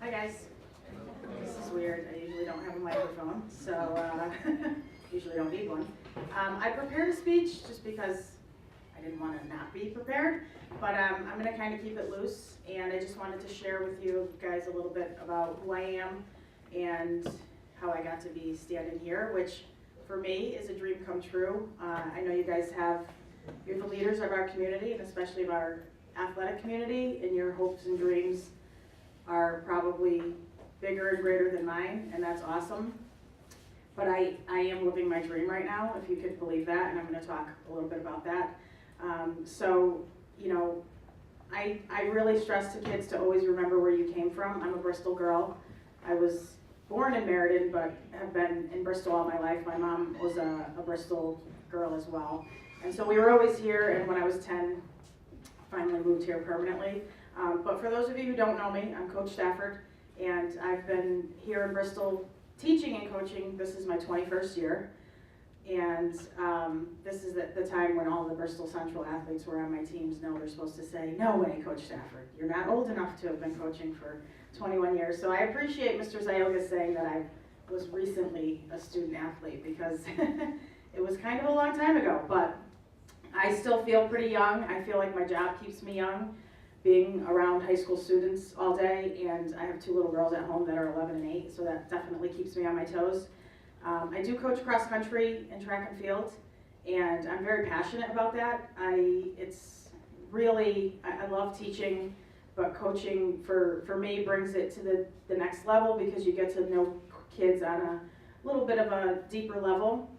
Hi guys. This is weird. I usually don't have a microphone, so usually don't need one. I prepared a speech just because I didn't want to not be prepared, but I'm going to kind of keep it loose, and I just wanted to share with you guys a little bit about who I am and how I got to be standing here, which for me is a dream come true. I know you guys you're the leaders of our community, and especially of our athletic community, and your hopes and dreams are probably bigger and greater than mine, and that's awesome. But I am living my dream right now, if you could believe that, and I'm going to talk a little bit about that. I really stress to kids to always remember where you came from. I'm a Bristol girl. I was born in Meriden, but have been in Bristol all my life. My mom was a Bristol girl as well. And so we were always here, and when I was 10, finally moved here permanently. But for those of you who don't know me, I'm Coach Stafford, and I've been here in Bristol teaching and coaching. This is my 21st year, and this is the time when all the Bristol Central athletes who are on my teams know they're supposed to say, "No way, Coach Stafford, you're not old enough to have been coaching for 21 years. So I appreciate Mr. Zioga saying that I was recently a student athlete, because it was kind of a long time ago, but I still feel pretty young. I feel like my job keeps me young, being around high school students all day, and I have two little girls at home that are 11 and 8, so that definitely keeps me on my toes. I do coach cross country and track and field, and I'm very passionate about that. I love teaching, but coaching for me brings it to the next level, because you get to know kids on a little bit of a deeper level.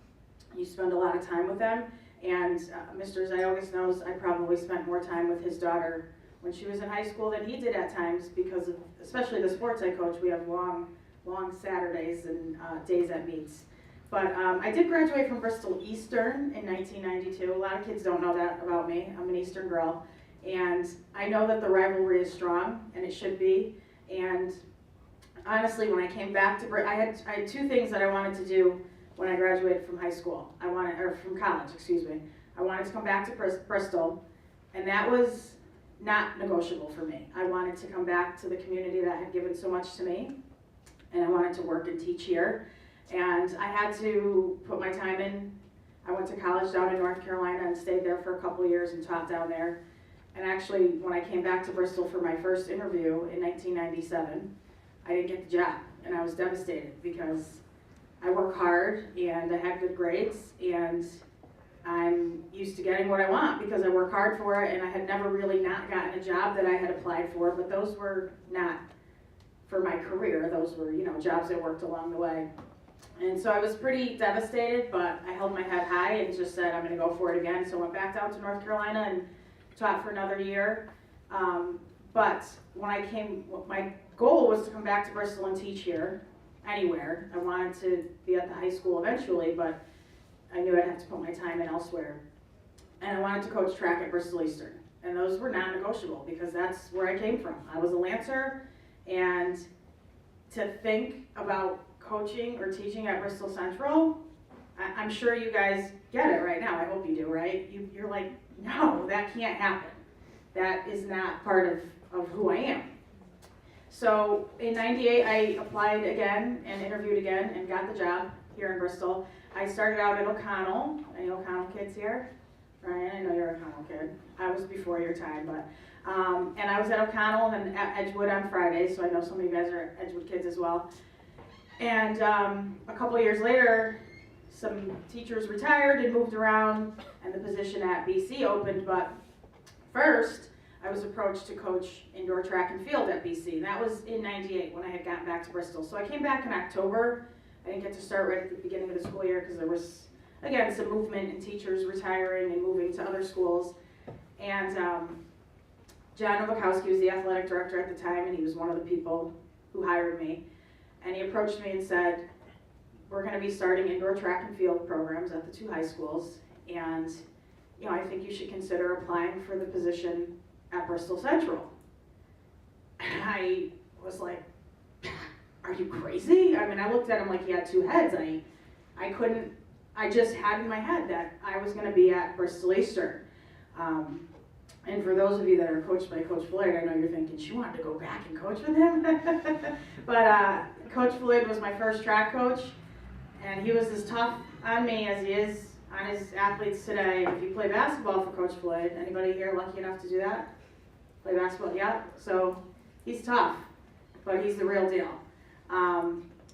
You spend a lot of time with them, and Mr. Ziogas knows I probably spent more time with his daughter when she was in high school than he did at times, because of especially the sports I coach. We have long Saturdays and days at meets. But I did graduate from Bristol Eastern in 1992. A lot of kids don't know that about me. I'm an Eastern girl. And I know that the rivalry is strong, and it should be. And honestly, when I came back to I had two things that I wanted to do when I graduated from from college, excuse me. I wanted to come back to Bristol, and that was not negotiable for me. I wanted to come back to the community that had given so much to me, and I wanted to work and teach here. And I had to put my time in. I went to college down in North Carolina and stayed there for a couple of years and taught down there. And actually, when I came back to Bristol for my first interview in 1997, I didn't get the job, and I was devastated, because I work hard and I had good grades, and I'm used to getting what I want because I work hard for it, and I had never really not gotten a job that I had applied for, but those were not for my career. Those were, jobs I worked along the way. And so I was pretty devastated, but I held my head high and just said, I'm going to go for it again. So I went back down to North Carolina and taught for another year. But when I came, my goal was to come back to Bristol and teach here, anywhere. I wanted to be at the high school eventually, but I knew I'd have to put my time in elsewhere. And I wanted to coach track at Bristol Eastern. And those were non-negotiable, because that's where I came from. I was a Lancer, and to think about coaching or teaching at Bristol Central, I'm sure you guys get it right now. I hope you do, right? You're like, no, that can't happen. That is not part of who I am. So in '98, I applied again and interviewed again and got the job here in Bristol. I started out at O'Connell. Any O'Connell kids here? Ryan, I know you're an O'Connell kid. I was before your time, but and I was at O'Connell and at Edgewood on Fridays, so I know some of you guys are Edgewood kids as well. And a couple of years later, some teachers retired and moved around, and the position at BC opened. But first, I was approached to coach indoor track and field at BC, and that was in '98 when I had gotten back to Bristol. So I came back in October. I didn't get to start right at the beginning of the school year, because there was, again, some movement in teachers retiring and moving to other schools. And John Novakowski was the athletic director at the time, and he was one of the people who hired me. And he approached me and said, we're going to be starting indoor track and field programs at the two high schools, and I think you should consider applying for the position at Bristol Central. And I was like, are you crazy? I mean, I looked at him like he had two heads. I just had in my head that I was going to be at Bristol Eastern. And for those of you that are coached by Coach Floyd, I know you're thinking, she wanted to go back and coach with him? But Coach Floyd was my first track coach, and he was as tough on me as he is on his athletes today. If you play basketball for Coach Floyd, anybody here lucky enough to do that? Play basketball? Yeah. So he's tough, but he's the real deal.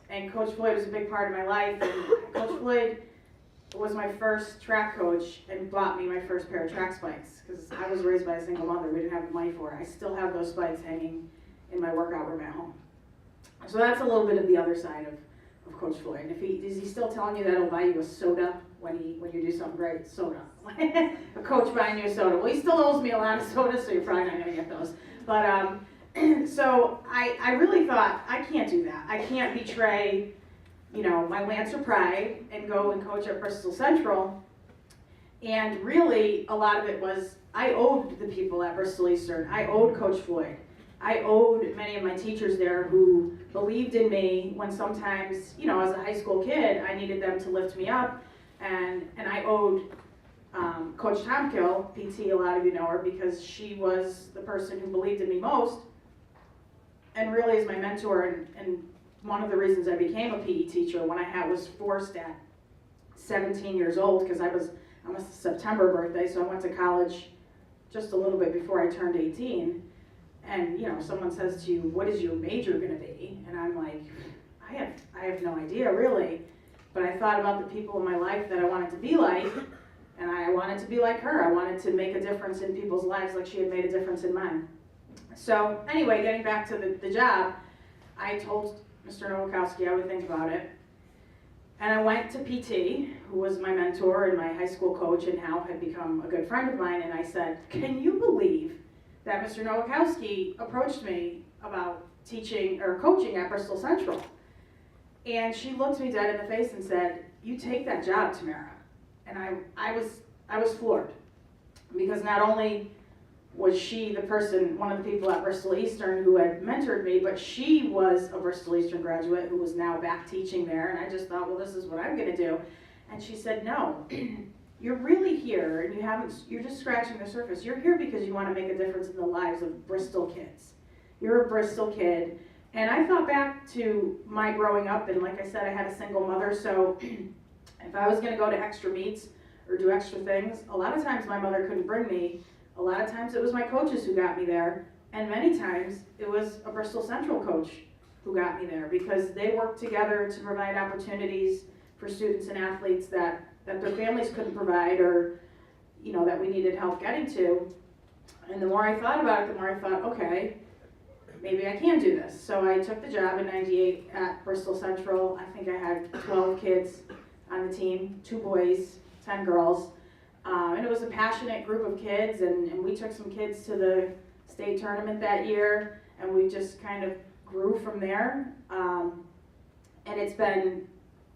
And Coach Floyd was a big part of my life. And Coach Floyd was my first track coach and bought me my first pair of track spikes, because I was raised by a single mother. We didn't have the money for it. I still have those spikes hanging in my workout room at home. So that's a little bit of the other side of Coach Floyd. And is he still telling you that he'll buy you a soda when you do something great? Soda. A coach buying you a soda. Well, he still owes me a lot of sodas, so you're probably not going to get those. But so I really thought, I can't do that. I can't betray, my Lancer pride and go and coach at Bristol Central. And really, a lot of it was, I owed the people at Bristol Eastern. I owed Coach Floyd. I owed many of my teachers there who believed in me when sometimes, as a high school kid, I needed them to lift me up. And I owed Coach Tomkill, PT, a lot of you know her, because she was the person who believed in me most and really is my mentor, and one of the reasons I became a PE teacher when I was forced at 17 years old, because I'm a September birthday, so I went to college just a little bit before I turned 18. And someone says to you, what is your major going to be? And I'm like, I have no idea really. But I thought about the people in my life that I wanted to be like, and I wanted to be like her. I wanted to make a difference in people's lives like she had made a difference in mine. So anyway, getting back to the job, I told Mr. Nowakowski I would think about it. And I went to PT, who was my mentor and my high school coach and now had become a good friend of mine, and I said, can you believe that Mr. Nowakowski approached me about teaching or coaching at Bristol Central? And she looked me dead in the face and said, you take that job, Tamara. And I was floored, because not only was she the person, one of the people at Bristol Eastern who had mentored me, but she was a Bristol Eastern graduate who was now back teaching there. And I just thought, well, this is what I'm going to do. And she said, no, you're really here, and you're just scratching the surface. You're here because you want to make a difference in the lives of Bristol kids. You're a Bristol kid. And I thought back to my growing up, and like I said, I had a single mother, so if I was going to go to extra meets or do extra things, a lot of times my mother couldn't bring me. A lot of times it was my coaches who got me there, and many times it was a Bristol Central coach who got me there, because they worked together to provide opportunities for students and athletes that their families couldn't provide, or that we needed help getting to. And the more I thought about it, the more I thought, okay, maybe I can do this. So I took the job in '98 at Bristol Central. I think I had 12 kids on the team, 2 boys, 10 girls. And it was a passionate group of kids, and we took some kids to the state tournament that year, and we just kind of grew from there. And it's been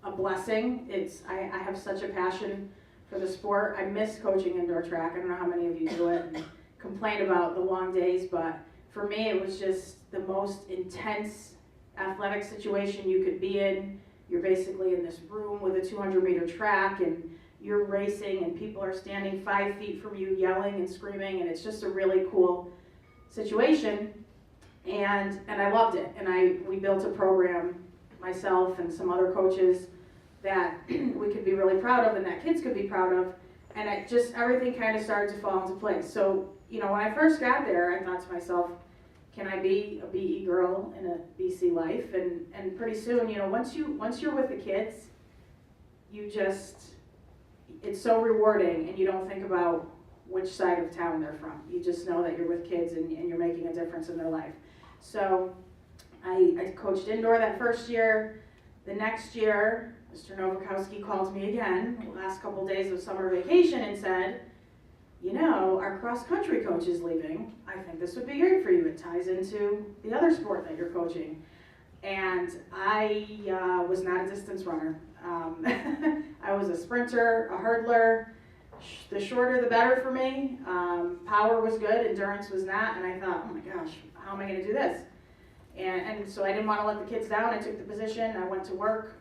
a blessing. I have such a passion for the sport. I miss coaching indoor track. I don't know how many of you do it and complain about the long days, but for me it was just the most intense athletic situation you could be in. You're basically in this room with a 200-meter track, and you're racing, and people are standing 5 feet from you yelling and screaming, and it's just a really cool situation. And I loved it. And we built a program, myself and some other coaches, that we could be really proud of and that kids could be proud of. And everything kind of started to fall into place. So, when I first got there, I thought to myself, can I be a BE girl in a BC life? And pretty soon, once you're with the kids, it's so rewarding, and you don't think about which side of town they're from. You just know that you're with kids and you're making a difference in their life. So I coached indoor that first year. The next year, Mr. Nowakowski called me again, the last couple of days of summer vacation, and said, our cross-country coach is leaving. I think this would be great for you. It ties into the other sport that you're coaching. And I was not a distance runner. I was a sprinter, a hurdler. The shorter the better for me. Power was good, endurance was not, and I thought, oh my gosh, how am I going to do this? And so I didn't want to let the kids down. I took the position. I went to work,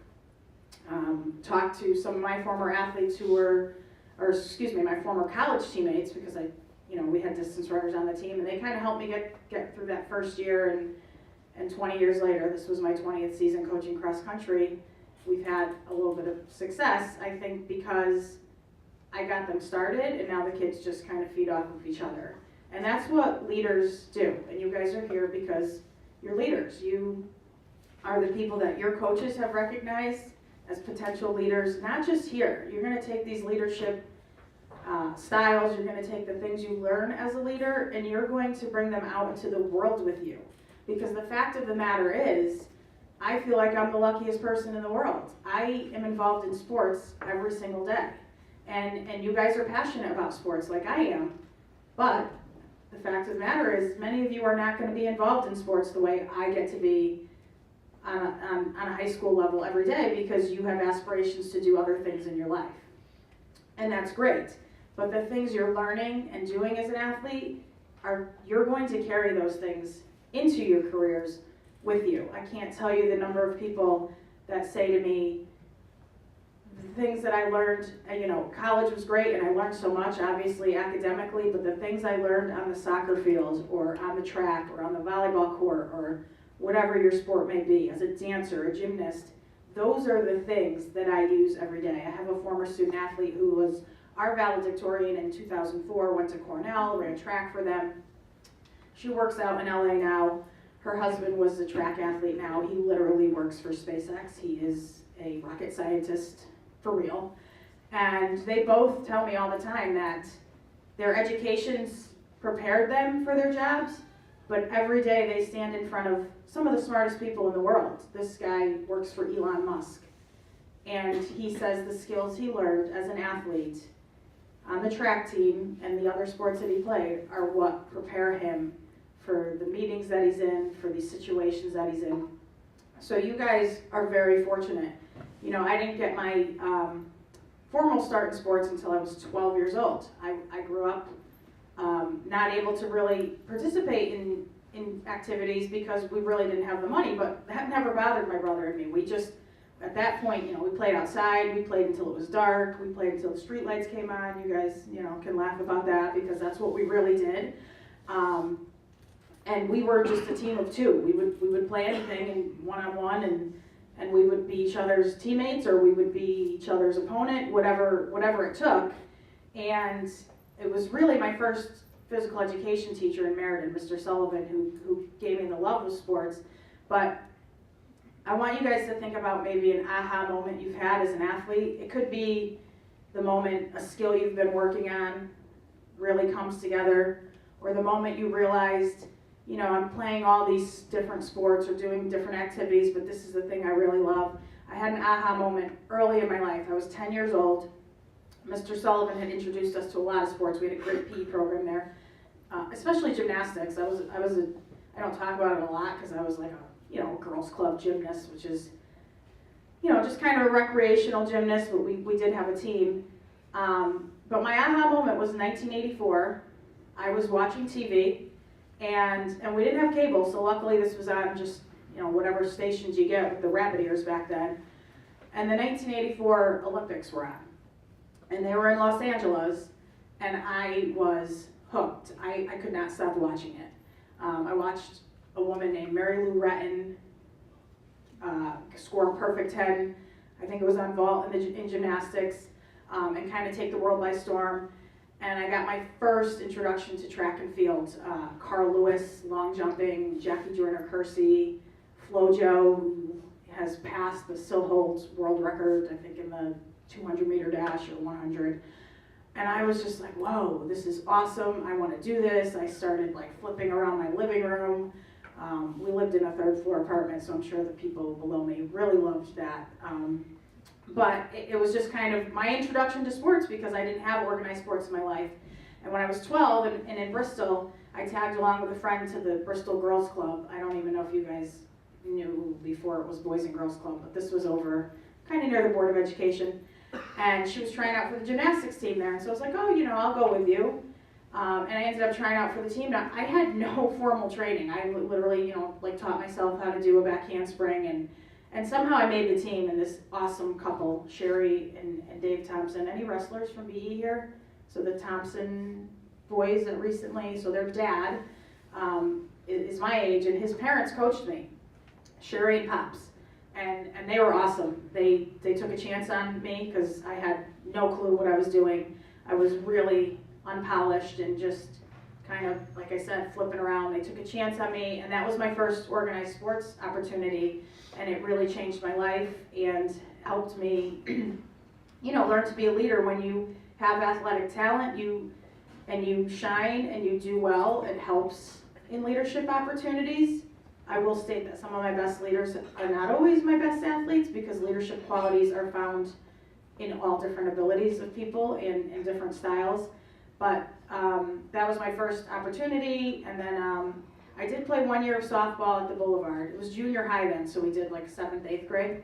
talked to some of my former athletes my former college teammates, because we had distance runners on the team, and they kind of helped me get through that first year, and 20 years later, this was my 20th season coaching cross country, we've had a little bit of success, I think, because I got them started, and now the kids just kind of feed off of each other. And that's what leaders do, and you guys are here because you're leaders. You are the people that your coaches have recognized as potential leaders, not just here. You're going to take these leadership styles, you're going to take the things you learn as a leader, and you're going to bring them out into the world with you. Because the fact of the matter is, I feel like I'm the luckiest person in the world. I am involved in sports every single day. And you guys are passionate about sports like I am, but the fact of the matter is many of you are not going to be involved in sports the way I get to be on a high school level every day, because you have aspirations to do other things in your life. And that's great. But the things you're learning and doing as an athlete, you're going to carry those things into your careers with you. I can't tell you the number of people that say to me, the things that I learned, college was great and I learned so much, obviously academically, but the things I learned on the soccer field or on the track or on the volleyball court or whatever your sport may be, as a dancer, a gymnast, those are the things that I use every day. I have a former student athlete who was our valedictorian in 2004, went to Cornell, ran track for them. She works out in LA now. Her husband was a track athlete now. He literally works for SpaceX. He is a rocket scientist for real. And they both tell me all the time that their educations prepared them for their jobs, but every day they stand in front of some of the smartest people in the world. This guy works for Elon Musk. And he says the skills he learned as an athlete on the track team and the other sports that he played are what prepare him for the meetings that he's in, for these situations that he's in. So you guys are very fortunate. I didn't get my formal start in sports until I was 12 years old. I grew up not able to really participate in activities because we really didn't have the money, but that never bothered my brother and me. We just, at that point, we played outside, we played until it was dark, we played until the street lights came on. You guys, can laugh about that because that's what we really did. And we were just a team of two. We would play anything in one-on-one, and we would be each other's teammates or we would be each other's opponent, whatever it took. And it was really my first physical education teacher in Meriden, Mr. Sullivan, who gave me the love of sports. But I want you guys to think about maybe an aha moment you've had as an athlete. It could be the moment a skill you've been working on really comes together, or the moment you realized, I'm playing all these different sports or doing different activities, but this is the thing I really love. I had an aha moment early in my life. I was 10 years old. Mr. Sullivan had introduced us to a lot of sports. We had a great PE program there, especially gymnastics. I don't talk about it a lot because I was like a girls club gymnast, which is, just kind of a recreational gymnast, but we did have a team. But my aha moment was in 1984. I was watching TV, and we didn't have cable, so luckily this was on just, whatever stations you get with the rabbit ears back then. And the 1984 Olympics were on. And they were in Los Angeles, and I was hooked. I could not stop watching it. I watched a woman named Mary Lou Retton score a perfect 10. I think it was on vault in gymnastics, and kind of take the world by storm. And I got my first introduction to track and field. Carl Lewis, long jumping, Jackie Joyner-Kersee, Flojo, who has passed the still holds world record, I think in the 200 meter dash or 100. And I was just like, whoa, this is awesome. I want to do this. I started flipping around my living room. We lived in a third floor apartment, so I'm sure the people below me really loved that. But it was just kind of my introduction to sports because I didn't have organized sports in my life. And when I was 12 and in Bristol, I tagged along with a friend to the Bristol Girls Club. I don't even know if you guys knew before it was Boys and Girls Club, but this was over kind of near the Board of Education. And she was trying out for the gymnastics team there. And so I was like, oh, I'll go with you. And I ended up trying out for the team. Now, I had no formal training. I literally, taught myself how to do a back handspring. And somehow I made the team, and this awesome couple, Sherry and Dave Thompson. Any wrestlers from BE here? So the Thompson boys recently, so their dad is my age, and his parents coached me, Sherry and Pops, and they were awesome. They took a chance on me because I had no clue what I was doing. I was really unpolished and just kind of, like I said, flipping around. They took a chance on me, and that was my first organized sports opportunity, and it really changed my life and helped me, learn to be a leader. When you have athletic talent, you shine and you do well, it helps in leadership opportunities. I will state that some of my best leaders are not always my best athletes, because leadership qualities are found in all different abilities of people and different styles. But that was my first opportunity, and then I did play 1 year of softball at the Boulevard. It was junior high then, so we did like 7th, 8th grade.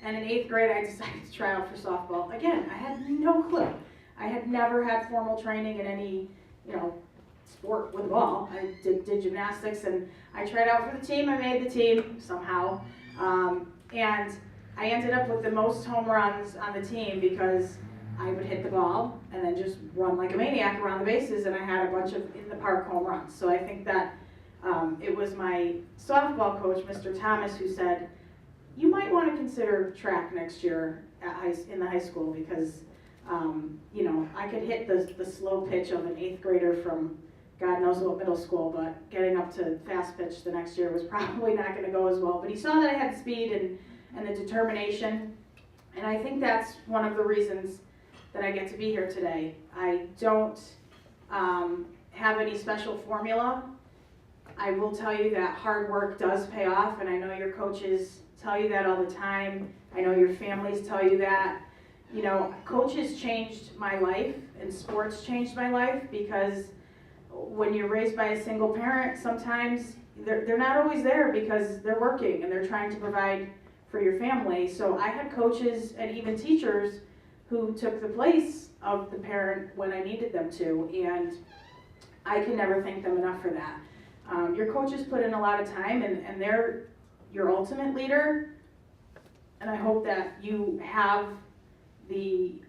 And in 8th grade, I decided to try out for softball. Again, I had no clue. I had never had formal training in any, sport with a ball. I did gymnastics, and I tried out for the team. I made the team somehow, and I ended up with the most home runs on the team because I would hit the ball and then just run like a maniac around the bases, and I had a bunch of in-the-park home runs. So I think that it was my softball coach, Mr. Thomas, who said, you might want to consider track next year in the high school, because I could hit the slow pitch of an 8th grader from God knows what middle school, but getting up to fast pitch the next year was probably not going to go as well. But he saw that I had the speed and the determination, and I think that's one of the reasons that I get to be here today. I don't have any special formula. I will tell you that hard work does pay off, and I know your coaches tell you that all the time. I know your families tell you that. Coaches changed my life, and sports changed my life, because when you're raised by a single parent, sometimes they're not always there because they're working and they're trying to provide for your family. So I had coaches and even teachers who took the place of the parent when I needed them to, and I can never thank them enough for that. Your coaches put in a lot of time, and they're your ultimate leader, and I hope that you have the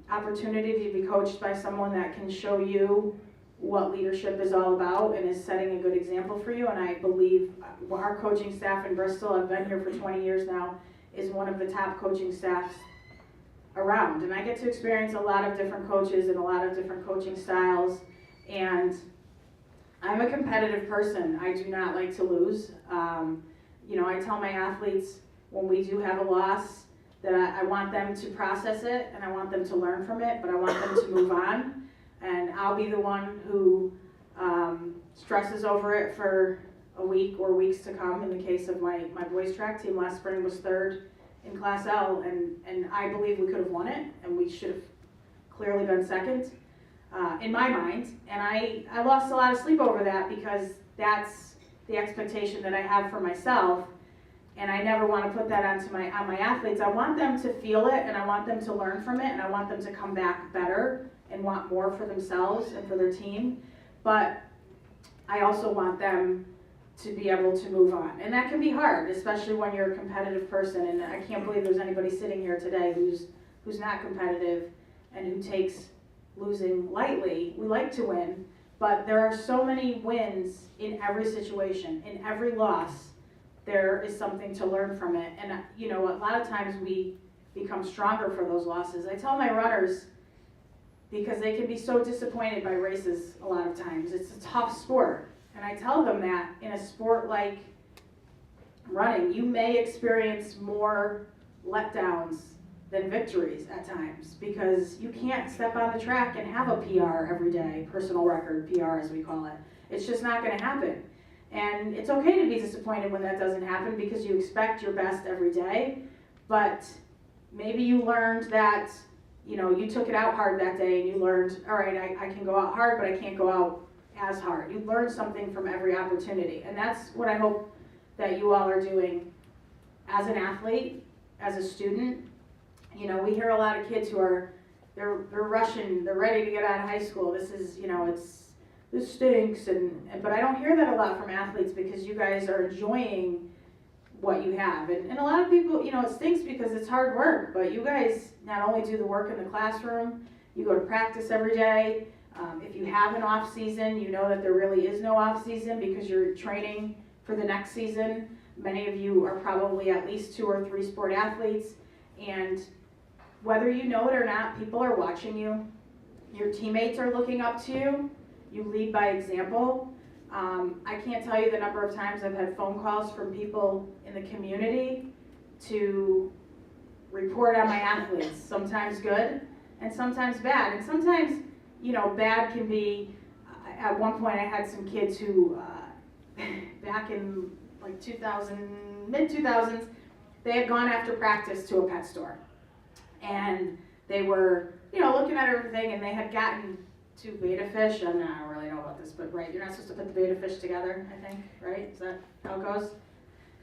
opportunity to be coached by someone that can show you what leadership is all about and is setting a good example for you. And I believe our coaching staff in Bristol, I've been here for 20 years now, is one of the top coaching staffs around. And I get to experience a lot of different coaches and a lot of different coaching styles. And I'm a competitive person. I do not like to lose. I tell my athletes when we do have a loss that I want them to process it and I want them to learn from it, but I want them to move on. And I'll be the one who stresses over it for a week or weeks to come. In the case of my boys track team, last spring was 3rd in Class L, and I believe we could have won it, and we should have clearly been 2nd in my mind. And I lost a lot of sleep over that, because that's the expectation that I have for myself, and I never want to put that on my athletes. I want them to feel it, and I want them to learn from it, and I want them to come back better and want more for themselves and for their team. But I also want them to be able to move on. And that can be hard, especially when you're a competitive person. And I can't believe there's anybody sitting here today who's not competitive and who takes losing lightly. We like to win, but there are so many wins in every situation. In every loss, there is something to learn from it. And a lot of times we become stronger for those losses. I tell my runners, because they can be so disappointed by races a lot of times. It's a tough sport. And I tell them that in a sport like running, you may experience more letdowns than victories at times, because you can't step on the track and have a PR every day, personal record, PR as we call it. It's just not going to happen. And it's okay to be disappointed when that doesn't happen, because you expect your best every day, but maybe you learned that you took it out hard that day, and you learned, all right, I can go out hard, but I can't go out as hard. You learn something from every opportunity. And that's what I hope that you all are doing as an athlete, as a student. We hear a lot of kids who they're rushing, they're ready to get out of high school. This is, this stinks. But I don't hear that a lot from athletes, because you guys are enjoying what you have. And a lot of people, it stinks because it's hard work, but you guys not only do the work in the classroom, you go to practice every day, If you have an off season, you know that there really is no off season because you're training for the next season. Many of you are probably at least 2 or 3 sport athletes, and whether you know it or not, people are watching you. Your teammates are looking up to you. You lead by example. I can't tell you the number of times I've had phone calls from people in the community to report on my athletes, sometimes good and sometimes bad. And sometimes, you know, bad can be, at one point I had some kids who, back in like mid-2000s, they had gone after practice to a pet store. And they were, you know, looking at everything, and they had gotten 2 betta fish. I don't really know about this, but right, you're not supposed to put the betta fish together, I think, right? Is that how it goes?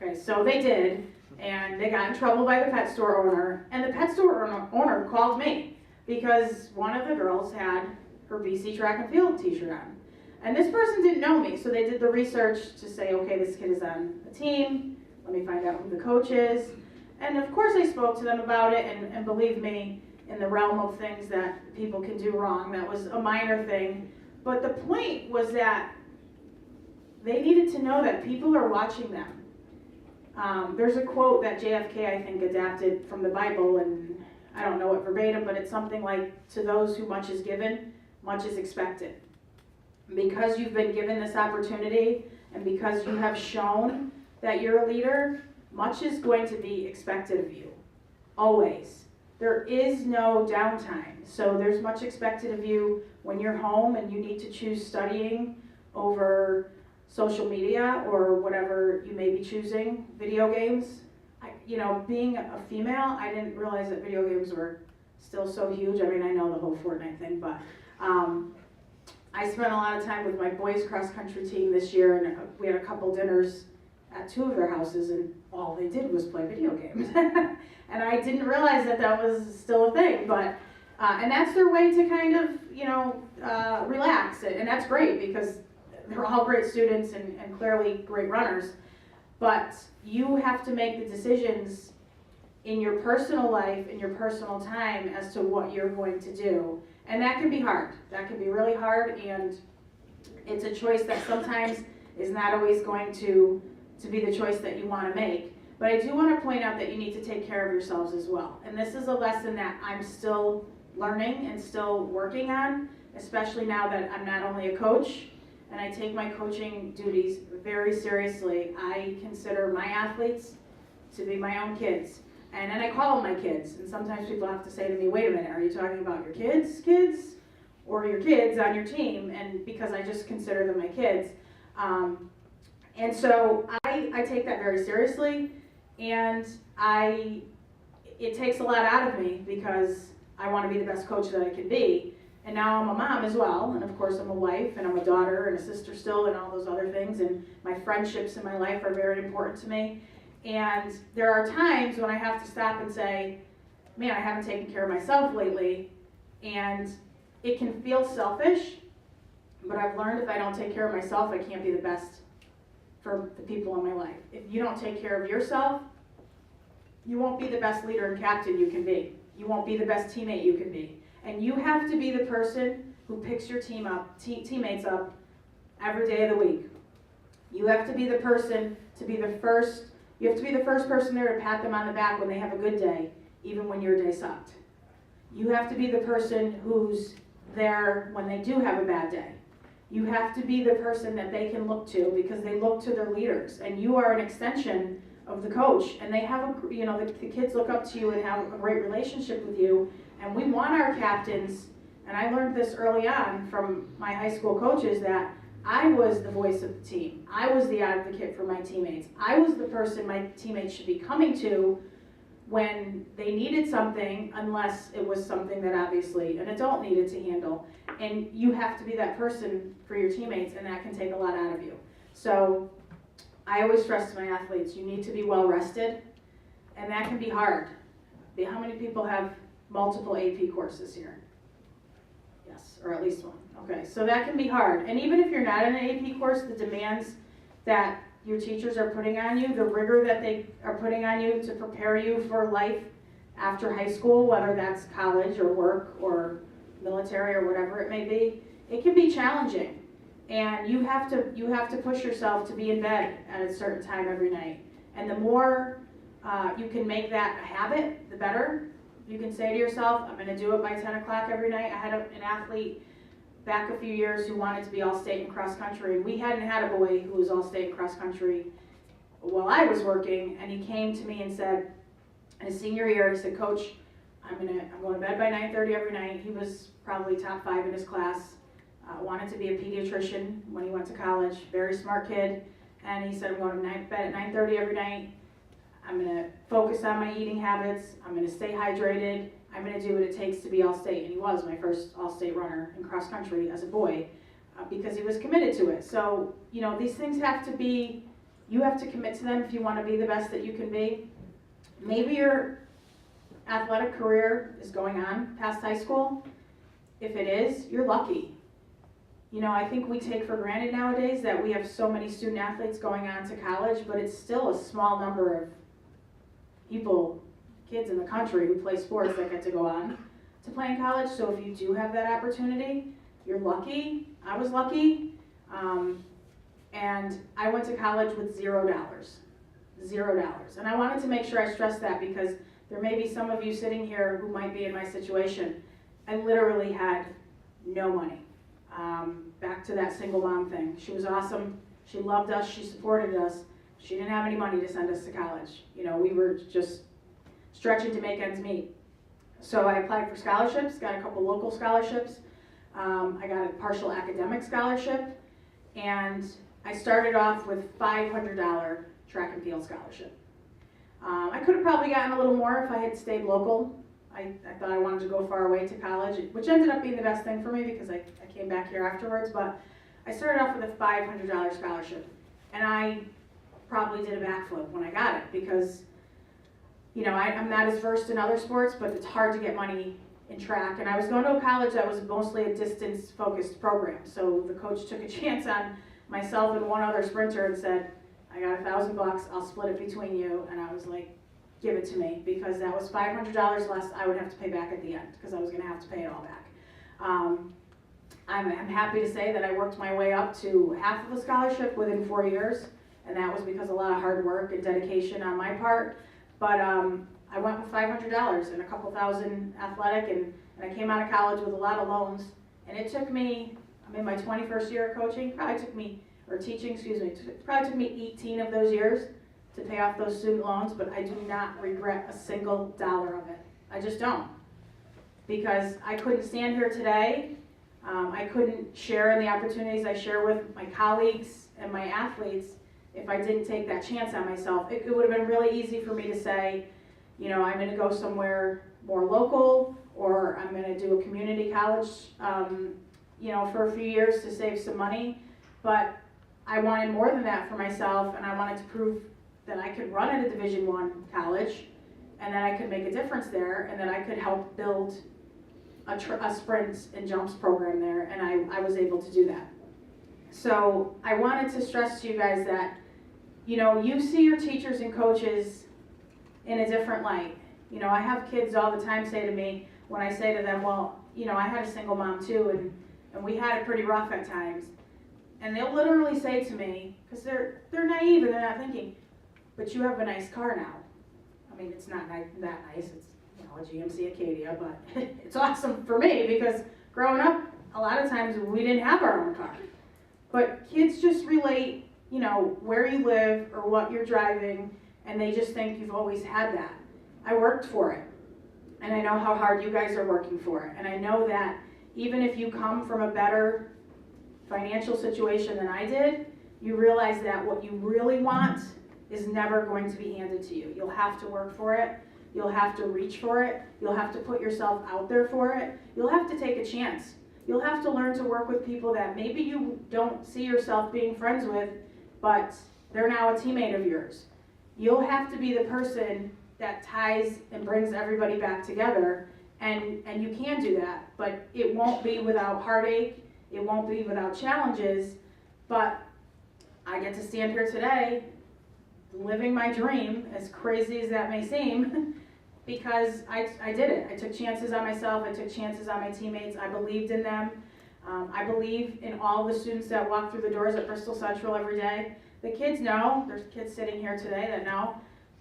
Okay, so they did, and they got in trouble by the pet store owner, and the pet store owner called me because one of the girls had her BC track and field t-shirt on. And this person didn't know me, so they did the research to say, okay, this kid is on the team, let me find out who the coach is. And of course I spoke to them about it, and believe me, in the realm of things that people can do wrong, that was a minor thing. But the point was that they needed to know that people are watching them. There's a quote that JFK, I think, adapted from the Bible, and I don't know it verbatim, but it's something like, to those who much is given, much is expected. Because you've been given this opportunity, and because you have shown that you're a leader, much is going to be expected of you, always. There is no downtime, so there's much expected of you when you're home and you need to choose studying over social media or whatever you may be choosing, video games. You know, being a female, I didn't realize that video games were still so huge. I mean, I know the whole Fortnite thing, but I spent a lot of time with my boys' cross-country team this year, and we had a couple dinners at 2 of their houses, and all they did was play video games. And I didn't realize that that was still a thing, but, and that's their way to kind of, you know, relax, and that's great because they're all great students and clearly great runners, but you have to make the decisions in your personal life, in your personal time, as to what you're going to do. And that can be hard. That can be really hard, and it's a choice that sometimes is not always going to be the choice that you want to make. But I do want to point out that you need to take care of yourselves as well. And this is a lesson that I'm still learning and still working on, especially now that I'm not only a coach, and I take my coaching duties very seriously. I consider my athletes to be my own kids. And then I call them my kids. And sometimes people have to say to me, wait a minute, are you talking about your kids, or your kids on your team? And because I just consider them my kids. And so I take that very seriously, and it takes a lot out of me because I want to be the best coach that I can be. And now I'm a mom as well, and of course I'm a wife, and I'm a daughter and a sister still, and all those other things, and my friendships in my life are very important to me. And there are times when I have to stop and say, man, I haven't taken care of myself lately, and it can feel selfish, but I've learned if I don't take care of myself, I can't be the best for the people in my life. If you don't take care of yourself, you won't be the best leader and captain you can be. You won't be the best teammate you can be. And you have to be the person who picks your teammates up every day of the week. You have to be the person to be the first, you have to be the first person there to pat them on the back when they have a good day, even when your day sucked. You have to be the person who's there when they do have a bad day. You have to be the person that they can look to because they look to their leaders, and you are an extension of the coach, and they have a, you know, the kids look up to you and have a great relationship with you, and we want our captains, and I learned this early on from my high school coaches, that I was the voice of the team. I was the advocate for my teammates. I was the person my teammates should be coming to when they needed something, unless it was something that obviously an adult needed to handle. And you have to be that person for your teammates, and that can take a lot out of you. So I always stress to my athletes, you need to be well rested, and that can be hard. How many people have multiple AP courses here? Yes, or at least one. Okay, so that can be hard. And even if you're not in an AP course, the demands that your teachers are putting on you, the rigor that they are putting on you to prepare you for life after high school, whether that's college or work or military or whatever it may be, it can be challenging. And you have to push yourself to be in bed at a certain time every night. And the more you can make that a habit, the better. You can say to yourself, I'm going to do it by 10 o'clock every night. I had an athlete back a few years who wanted to be all-state in cross country, and we hadn't had a boy who was all-state in cross country while I was working, and he came to me and said, in his senior year, he said, Coach, I'm going to bed by 9:30 every night. He was probably top 5 in his class, wanted to be a pediatrician when he went to college, very smart kid, and he said, I'm going to bed at 9:30 every night. I'm going to focus on my eating habits. I'm going to stay hydrated. I'm going to do what it takes to be all-state. And he was my first all-state runner in cross country as a boy because he was committed to it. So, you know, these things have to be, you have to commit to them if you want to be the best that you can be. Maybe your athletic career is going on past high school. If it is, you're lucky. You know, I think we take for granted nowadays that we have so many student athletes going on to college, but it's still a small number of people, kids in the country who play sports that get to go on to play in college. So if you do have that opportunity, you're lucky. I was lucky. And I went to college with $0. $0. And I wanted to make sure I stressed that because there may be some of you sitting here who might be in my situation. I literally had no money. Back to that single mom thing. She was awesome. She loved us. She supported us. She didn't have any money to send us to college. You know, we were just stretching to make ends meet. So I applied for scholarships, got a couple local scholarships. I got a partial academic scholarship, and I started off with $500 track and field scholarship. I could have probably gotten a little more if I had stayed local. I thought I wanted to go far away to college, which ended up being the best thing for me because I came back here afterwards, but I started off with a $500 scholarship, and I probably did a backflip when I got it because, you know, I'm not as versed in other sports, but it's hard to get money in track, and I was going to a college that was mostly a distance-focused program, so the coach took a chance on myself and one other sprinter and said, I got $1,000, I'll split it between you, and I was like, give it to me, because that was $500 less I would have to pay back at the end, because I was going to have to pay it all back. I'm happy to say that I worked my way up to half of a scholarship within 4 years, and that was because a lot of hard work and dedication on my part, but I went with $500 and a couple thousand athletic, and I came out of college with a lot of loans, and it took me, I'm in my 21st year of coaching, probably took me 18 of those years to pay off those student loans, but I do not regret a single dollar of it. I just don't. Because I couldn't stand here today, I couldn't share in the opportunities I share with my colleagues and my athletes if I didn't take that chance on myself. It would have been really easy for me to say, you know, I'm going to go somewhere more local, or I'm going to do a community college, you know, for a few years to save some money. But I wanted more than that for myself, and I wanted to prove that I could run at a Division I college, and that I could make a difference there, and that I could help build a sprints and jumps program there, and I was able to do that. So I wanted to stress to you guys that, you know, you see your teachers and coaches in a different light. You know, I have kids all the time say to me, when I say to them, well, you know, I had a single mom too, and we had it pretty rough at times. And they'll literally say to me, because they're naive and they're not thinking, but you have a nice car now. I mean, it's not that nice, it's, you know, a GMC Acadia, but it's awesome for me because growing up, a lot of times we didn't have our own car. But kids just relate, you know, where you live or what you're driving, and they just think you've always had that. I worked for it, and I know how hard you guys are working for it, and I know that even if you come from a better financial situation than I did, you realize that what you really want is never going to be handed to you. You'll have to work for it. You'll have to reach for it. You'll have to put yourself out there for it. You'll have to take a chance. You'll have to learn to work with people that maybe you don't see yourself being friends with, but they're now a teammate of yours. You'll have to be the person that ties and brings everybody back together, and you can do that, but it won't be without heartache. It won't be without challenges, but I get to stand here today living my dream, as crazy as that may seem, because I did it. I took chances on myself. I took chances on my teammates. I believed in them. I believe in all the students that walk through the doors at Bristol Central every day. The kids know, there's kids sitting here today that know,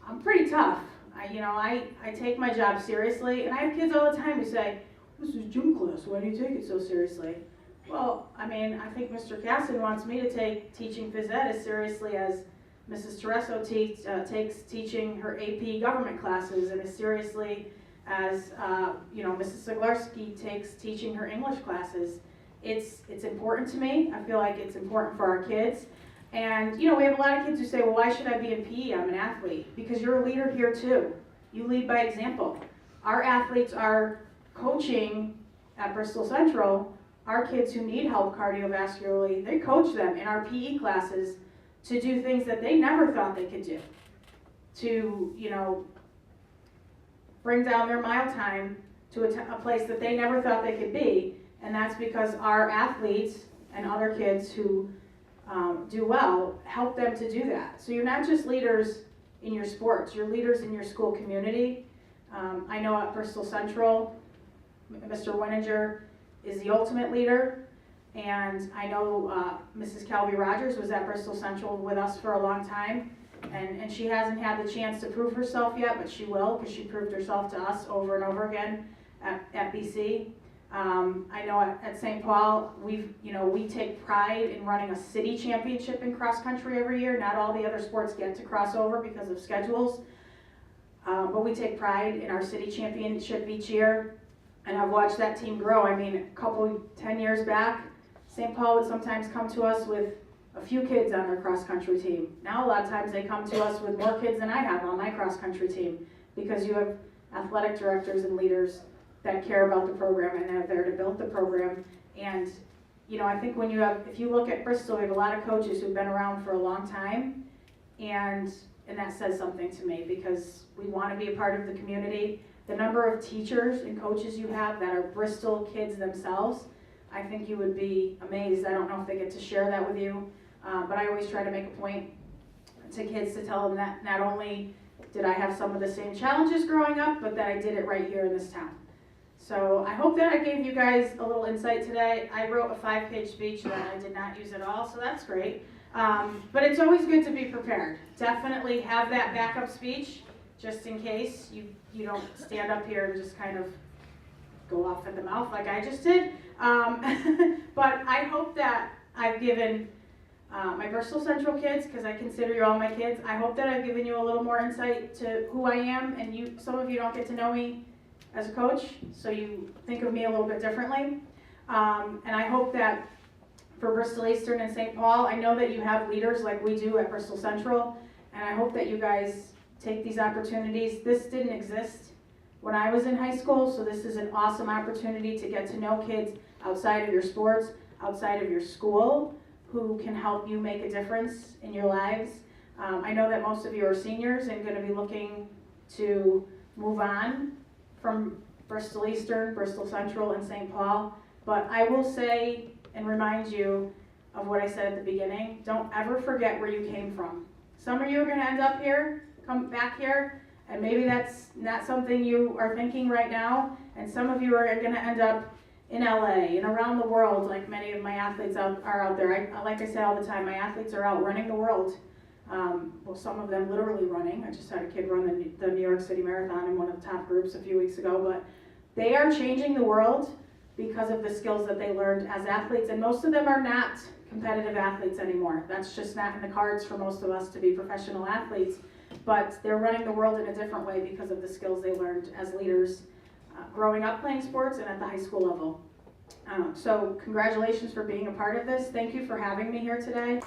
I'm pretty tough. I take my job seriously, and I have kids all the time who say, this is gym class, why do you take it so seriously? Well, I think Mr. Casson wants me to take teaching phys ed as seriously as Mrs. Tereso takes teaching her AP government classes, and as seriously as Mrs. Siglarski takes teaching her English classes. It's important to me. I feel like it's important for our kids. And we have a lot of kids who say, well, why should I be in PE? I'm an athlete. Because you're a leader here too. You lead by example. Our athletes are coaching at Bristol Central. Our kids who need help cardiovascularly, they coach them in our PE classes to do things that they never thought they could do. To, bring down their mile time to a place that they never thought they could be. And that's because our athletes and other kids who do well help them to do that. So you're not just leaders in your sports, you're leaders in your school community. I know at Bristol Central, Mr. Wininger is the ultimate leader. And I know Mrs. Calvi Rogers was at Bristol Central with us for a long time. And she hasn't had the chance to prove herself yet, but she will, because she proved herself to us over and over again at BC. I know at St. Paul, we take pride in running a city championship in cross country every year. Not all the other sports get to cross over because of schedules, but we take pride in our city championship each year. And I've watched that team grow. 10 years back, St. Paul would sometimes come to us with a few kids on their cross country team. Now a lot of times they come to us with more kids than I have on my cross country team, because you have athletic directors and leaders that care about the program and are there to build the program. And I think if you look at Bristol, we have a lot of coaches who've been around for a long time, and that says something to me, because we want to be a part of the community. The number of teachers and coaches you have that are Bristol kids themselves, I think you would be amazed. I don't know if they get to share that with you, but I always try to make a point to kids to tell them that not only did I have some of the same challenges growing up, but that I did it right here in this town. So I hope that I gave you guys a little insight today. I wrote a 5-page speech that I did not use at all, so that's great. But it's always good to be prepared. Definitely have that backup speech, just in case you don't stand up here and just kind of go off at the mouth like I just did. But I hope that I've given my Bristol Central kids, because I consider you all my kids, I hope that I've given you a little more insight to who I am, and some of you don't get to know me as a coach, so you think of me a little bit differently. And I hope that for Bristol Eastern and St. Paul, I know that you have leaders like we do at Bristol Central, and I hope that you guys take these opportunities. This didn't exist when I was in high school, so this is an awesome opportunity to get to know kids outside of your sports, outside of your school, who can help you make a difference in your lives. I know that most of you are seniors and going to be looking to move on from Bristol Eastern, Bristol Central, and St. Paul, but I will say and remind you of what I said at the beginning. Don't ever forget where you came from. Some of you are going to end up here, come back here, and maybe that's not something you are thinking right now, and some of you are going to end up in LA and around the world, like many of my athletes are out there. Like I say all the time, my athletes are out running the world. Well, some of them literally running. I just had a kid run the New York City Marathon in one of the top groups a few weeks ago, but they are changing the world because of the skills that they learned as athletes, and most of them are not competitive athletes anymore. That's just not in the cards for most of us to be professional athletes, but they're running the world in a different way because of the skills they learned as leaders growing up playing sports and at the high school level. So congratulations for being a part of this. Thank you for having me here today.